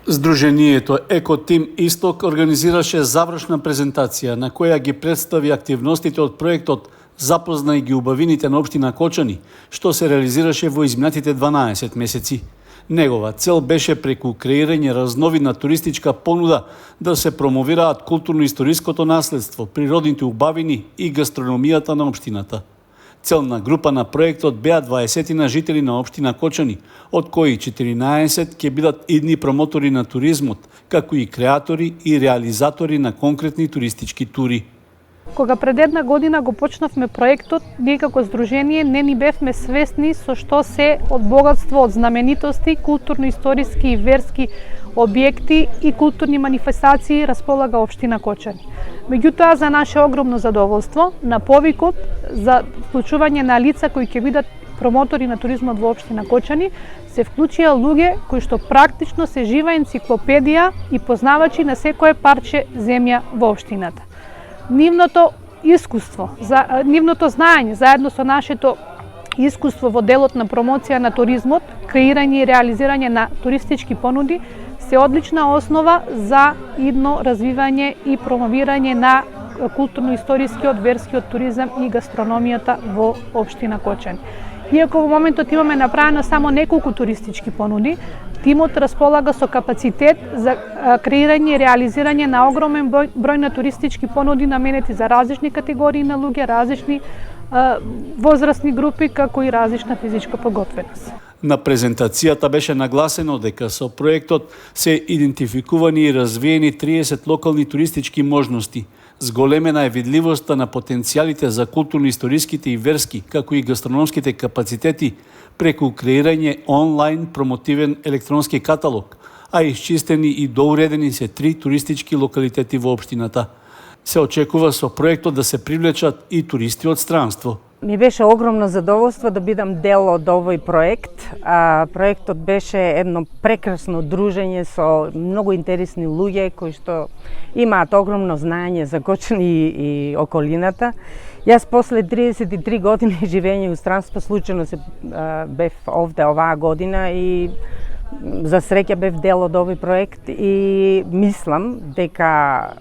Здруженијето Екотим Исток организираше завршна презентација на која ги представи активностите од проектот Запознај ги убавините на општина Кочани, што се реализираше во изминатите 12 месеци. Негова цел беше преку креирање разновидна туристичка понуда да се промовираат културно-историското наследство, природните убавини и гастрономијата на општината. Целна група на проектот беа 20 жители на општина Кочани, од кои 14 ќе бидат идни промотори на туризмот, како и креатори и реализатори на конкретни туристички тури. Кога пред една година го почнавме проектот, ние како здружение не ни бевме свесни со што се од богатство од знаменитости, културно-историски и верски објекти и културни манифестации располага општина Кочани. Меѓутоа, за наше огромно задоволство, на повикот за вклучување на лица кои ќе бидат промотори на туризмот во општина Кочани, се вклучија луѓе кои што практично се жива енциклопедија и познавачи на секое парче земја во општината. Нивното искуство, нивното знаење, заедно со нашето искуство во делот на промоција на туризмот, креирање и реализирање на туристички понуди, се одлична основа за идно развивање и промовирање на културно-историскиот, верскиот туризам и гастрономијата во општина Кочани. Иако во моментот имаме направено само неколку туристички понуди, тимот располага со капацитет за креирање и реализирање на огромен број на туристички понуди наменети за различни категории на луѓе, различни возрастни групи, како и различна физичка подготвеност. На презентацијата беше нагласено дека со проектот се идентификувани и развиени 30 локални туристички можности. Зголемена е видливоста на потенцијалите за културно-историските и верски, како и гастрономските капацитети преку креирање онлайн промотивен електронски каталог, а исчистени и доуредени се 3 туристички локалитети во општината. Се очекува со проектот да се привлечат и туристи од странство. Ми беше огромно задоволство да бидам дел од овој проект. Проектот беше едно прекрасно дружење со многу интересни луѓе кои што имаат огромно знаење за Кочани и околината. Јас после 33 години живење во странство случајно се бев овде оваа година и за среќа бев дел од овој проект и мислам дека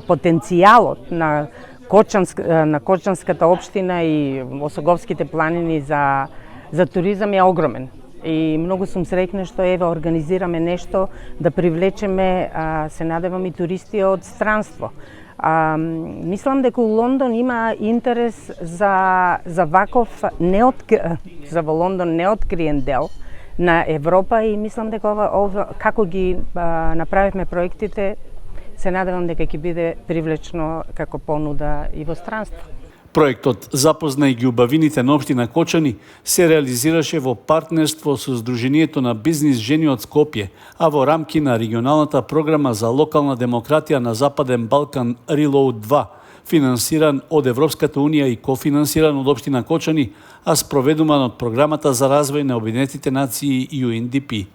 потенцијалот на Кочанската општина и Осоговските планини за туризам е огромен. И многу сум среќна што ева организираме нешто да привлечеме, се надевам, и туристи од странство. Мислам дека у Лондон има интерес за ваков за во Лондон неоткриен дел на Европа и мислам дека како ги направивме проектите, се надевам дека ќе биде привлечно како понуда и во странство. Проектот Запознај ги убавините на општина Кочани се реализираше во партнерство со Здруженијето на бизнис жени од Скопје, а во рамки на регионалната програма за локална демократија на Западен Балкан Reload 2, финансиран од Европската унија и кофинансиран од општина Кочани, а спроведуван од програмата за развој на Обединетите нации UNDP.